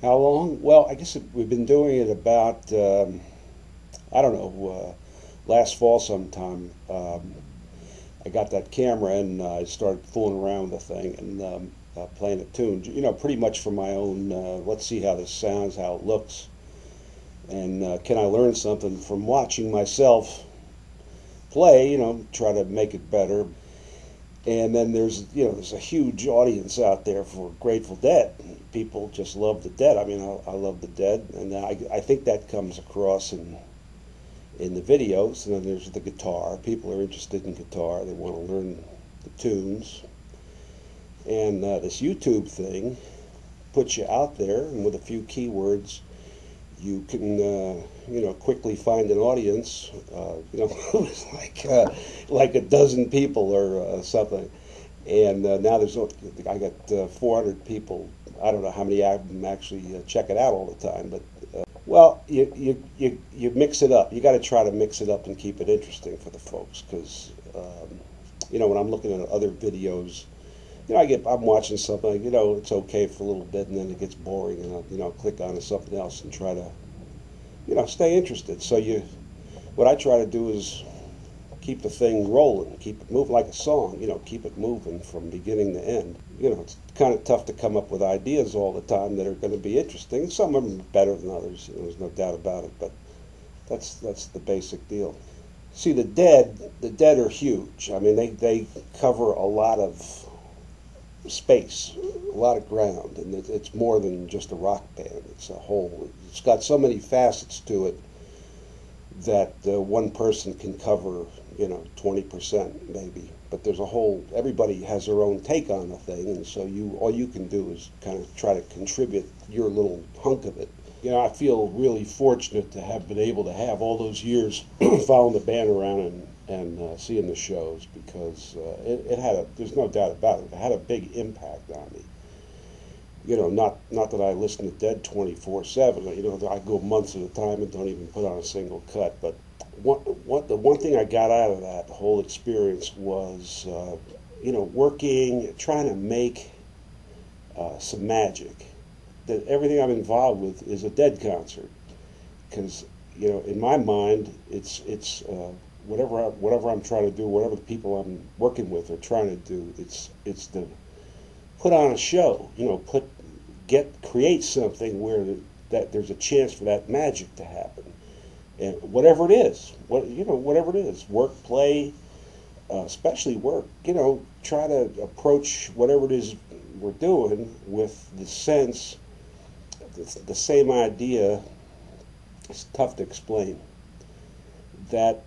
How long? Well, I guess we've been doing it about, I don't know, last fall sometime. I got that camera and I started fooling around with the thing and playing a tune, pretty much for my own, let's see how this sounds, how it looks, and can I learn something from watching myself play, try to make it better. And then there's a huge audience out there for Grateful Dead. People just love the Dead. I mean, I love the Dead, and I think that comes across in the videos. And then there's the guitar. People are interested in guitar. They want to learn the tunes. And this YouTube thing puts you out there, and with a few keywords, you can quickly find an audience. It was like a dozen people or something, and now I got 400 people. I don't know how many of them actually check it out all the time, but well, you mix it up. You got to try to mix it up and keep it interesting for the folks, because when I'm looking at other videos, I'm watching something, it's okay for a little bit, and then it gets boring, and I'll click on to something else and try to, stay interested. So what I try to do is keep the thing rolling, keep it moving like a song, keep it moving from beginning to end. It's kind of tough to come up with ideas all the time that are going to be interesting. Some of them are better than others, there's no doubt about it, but that's the basic deal. See, the Dead are huge. I mean, they cover a lot of space, a lot of ground, and it's more than just a rock band. It's a whole. It's got so many facets to it that one person can cover, 20% maybe. But there's a whole. Everybody has their own take on the thing, and so all you can do is kind of try to contribute your little hunk of it. I feel really fortunate to have been able to have all those years following the band around and seeing the shows, because it had there's no doubt about it, it had a big impact on me. Not that I listen to Dead 24/7. I go months at a time and don't even put on a single cut. But the one thing I got out of that whole experience was, working, trying to make some magic. That everything I'm involved with is a Dead concert, because in my mind it's whatever I'm trying to do, whatever the people I'm working with are trying to do, it's to put on a show, create something where that there's a chance for that magic to happen, and whatever it is, work, play, especially work, try to approach whatever it is we're doing with the sense, the same idea. It's tough to explain. That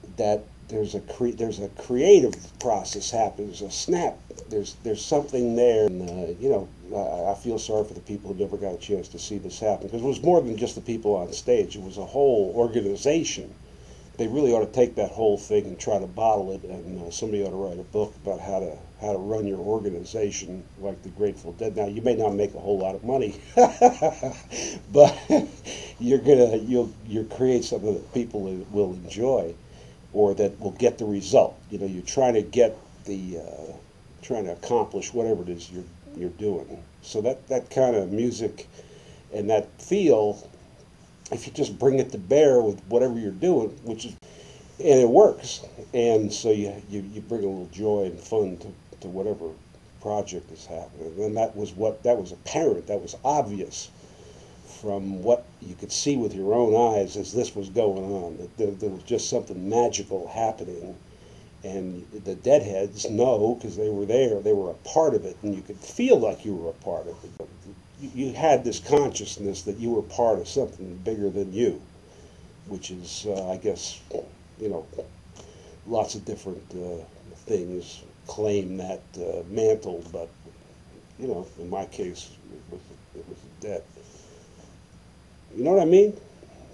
there's a creative process happens, a snap. There's something there, and I feel sorry for the people who never got a chance to see this happen, because it was more than just the people on stage. It was a whole organization. They really ought to take that whole thing and try to bottle it, and somebody ought to write a book about how to run your organization like the Grateful Dead. Now, you may not make a whole lot of money, but you'll create something that people will enjoy, or that will get the result. You're trying to accomplish whatever it is you're doing. So that kind of music and that feel, if you just bring it to bear with whatever you're doing, and it works, and so you bring a little joy and fun to whatever project is happening. And that was apparent, that was obvious from what you could see with your own eyes as this was going on, that there was just something magical happening. And the Deadheads know, because they were there, they were a part of it, and you could feel like you were a part of it. You had this consciousness that you were part of something bigger than you, which is, I guess, lots of different things claim that mantle, but, in my case, it was Dead. You know what I mean?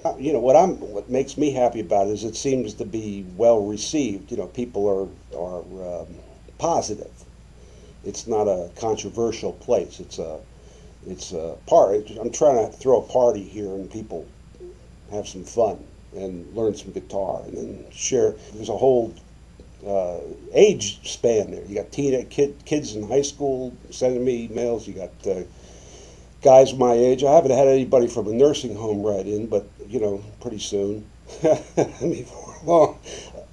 What makes me happy about it is it seems to be well received. People are positive. It's not a controversial place. It's a party. I'm trying to throw a party here and people have some fun and learn some guitar and then share. There's a whole age span there. You got kids in high school sending me emails. You got guys my age. I haven't had anybody from a nursing home write in, but pretty soon, before long.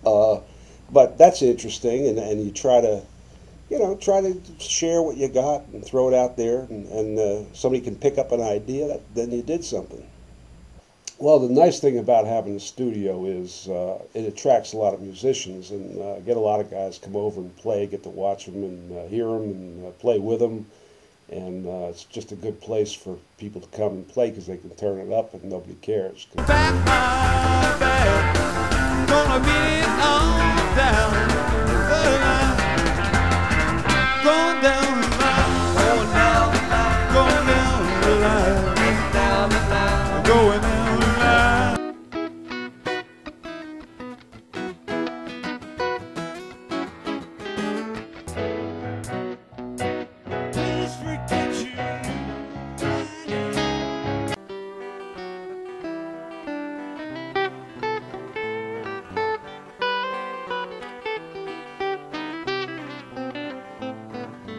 Uh, but that's interesting, and you try to share what you got and throw it out there, and somebody can pick up an idea. Then you did something. Well, the nice thing about having a studio is it attracts a lot of musicians, and get a lot of guys come over and play, get to watch them and hear them and play with them, and it's just a good place for people to come and play because they can turn it up and nobody cares. Gonna be on down.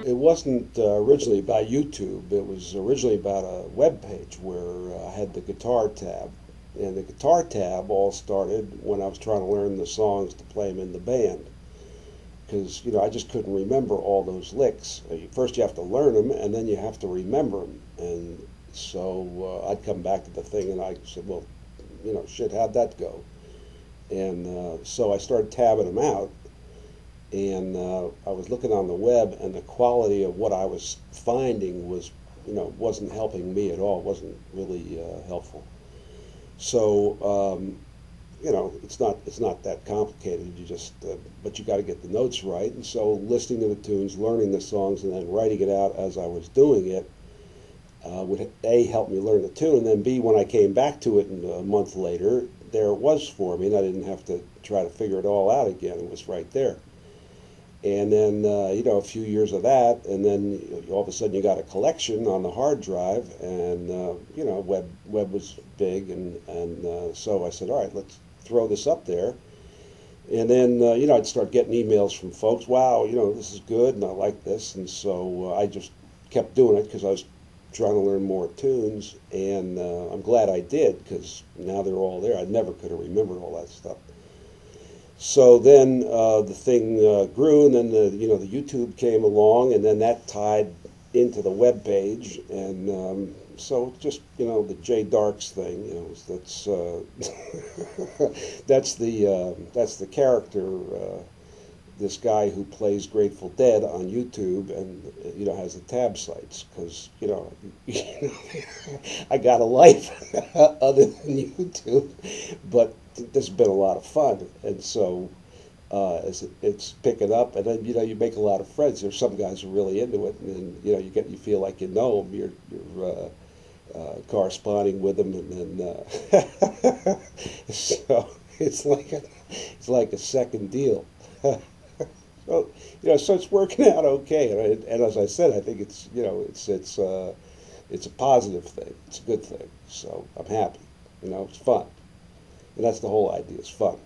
It wasn't originally about YouTube. It was originally about a web page where I had the guitar tab. And the guitar tab all started when I was trying to learn the songs to play them in the band. Because, I just couldn't remember all those licks. First you have to learn them, and then you have to remember them. And so I'd come back to the thing, and I said, well, shit, how'd that go? And so I started tabbing them out. And I was looking on the web, and the quality of what I was finding was, wasn't helping me at all. It wasn't really helpful. So, it's not that complicated. You just, but you got to get the notes right. And so, listening to the tunes, learning the songs, and then writing it out as I was doing it would A, help me learn the tune, and then B, when I came back to it a month later, there it was for me, and I didn't have to try to figure it all out again. It was right there. And then, a few years of that, and then all of a sudden you got a collection on the hard drive, and, web was big, and so I said, all right, let's throw this up there. And then, I'd start getting emails from folks, wow, this is good, and I like this, and so I just kept doing it because I was trying to learn more tunes, and I'm glad I did, because now they're all there. I never could have remembered all that stuff. So then the thing grew, and then the YouTube came along, and then that tied into the web page, and so just the JDarks thing, that's that's the character, this guy who plays Grateful Dead on YouTube, and has the tab sites because I got a life other than YouTube, but this has been a lot of fun, and so as it's picking up, and then you make a lot of friends. There's some guys who are really into it, and you feel like you know them. You're corresponding with them, and then so it's like a second deal. So so it's working out okay, and as I said, I think it's it's a positive thing. It's a good thing. So I'm happy. It's fun. And that's the whole idea. It's fun.